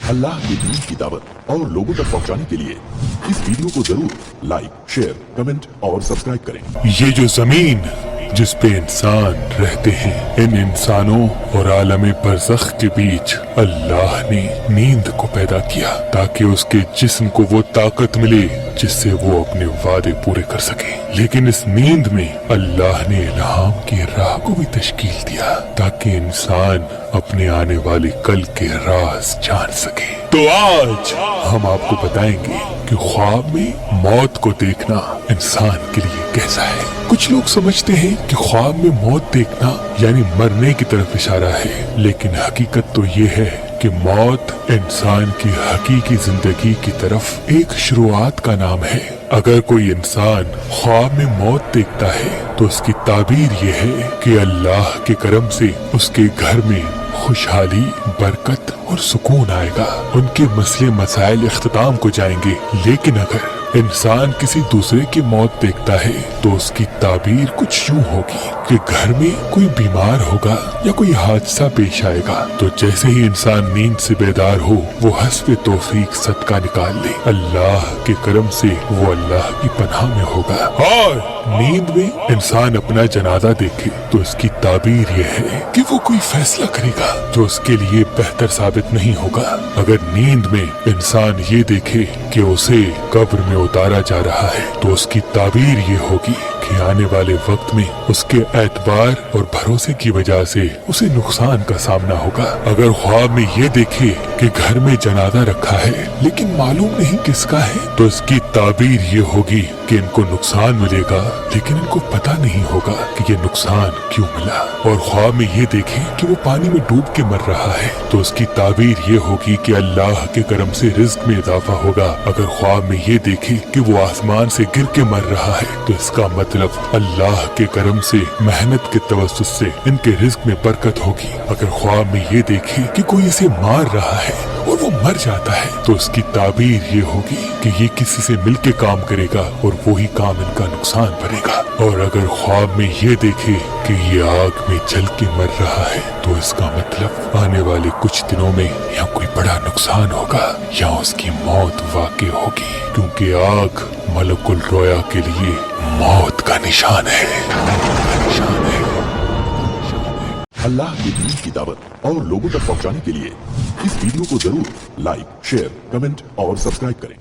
अल्लाह की दीन की दावत और लोगों तक पहुंचाने के लिए इस वीडियो को जरूर लाइक, शेयर, कमेंट और सब्सक्राइब करें। ये जो जमीन जिस पे इंसान रहते हैं, इन इंसानों और आलम बरज़ख के बीच अल्लाह ने नींद को पैदा किया ताकि उसके जिस्म को वो ताकत मिले जिससे वो अपने वादे पूरे कर सके। लेकिन इस नींद में अल्लाह ने इल्हाम की राह को भी तश्कील दिया ताकि इंसान अपने आने वाले कल के राज जान सके। तो आज हम आपको बताएंगे कि ख्वाब में मौत को देखना इंसान के लिए कैसा है। कुछ लोग समझते हैं कि ख्वाब में मौत देखना यानी मरने की तरफ इशारा है, लेकिन हकीकत तो ये है कि मौत इंसान की हकीकी जिंदगी की तरफ एक शुरुआत का नाम है। अगर कोई इंसान ख्वाब में मौत देखता है तो उसकी ताबीर ये है कि अल्लाह के करम से उसके घर में खुशहाली, बरकत और सुकून आएगा, उनके मसले मसाइल इख्तिताम को जाएंगे। लेकिन अगर इंसान किसी दूसरे की मौत देखता है तो उसकी ताबीर कुछ यूं होगी कि घर में कोई बीमार होगा या कोई हादसा पेश आएगा। तो जैसे ही इंसान नींद से बेदार हो वो हस्बे तौफीक सदका निकाल ले, अल्लाह के करम से वो अल्लाह की पनाह में होगा। और नींद में इंसान अपना जनाजा देखे तो इसकी ताबीर ये है कि वो कोई फैसला करेगा जो उसके लिए बेहतर साबित नहीं होगा। अगर नींद में इंसान ये देखे कि उसे कब्र में उतारा जा रहा है तो उसकी ताबीर ये होगी कि आने वाले वक्त में उसके एतबार और भरोसे की वजह से उसे नुकसान का सामना होगा। अगर ख्वाब में ये देखे कि घर में जनाजा रखा है लेकिन मालूम नहीं किसका है तो इसकी ताबीर ये होगी कि इनको नुकसान मिलेगा लेकिन इनको पता नहीं होगा कि ये नुकसान क्यों मिला। और ख्वाब में ये देखे कि वो पानी में डूब के मर रहा है तो उसकी ताबीर ये होगी कि अल्लाह के करम से रिज्क में इजाफा होगा। अगर ख्वाब में ये देखे कि वो आसमान से गिर के मर रहा है तो इसका मतलब अल्लाह के करम से मेहनत के तवस्सुस से इनके रिज्क में बरकत होगी। अगर ख्वाब में ये देखे कि कोई इसे मार रहा है और वो मर जाता है तो उसकी ताबीर ये होगी कि ये किसी से मिलके काम करेगा और वही काम इनका नुकसान भरेगा। और अगर ख्वाब में ये देखे कि ये आग में जल के मर रहा है तो इसका मतलब आने वाले कुछ दिनों में या कोई बड़ा नुकसान होगा या उसकी मौत वाक़ई होगी, क्योंकि आग मलकुल रोया के लिए मौत का निशान है। अल्लाह की दीन की दावत और लोगों तक पहुंचाने के लिए इस वीडियो को जरूर लाइक, शेयर, कमेंट और सब्सक्राइब करें।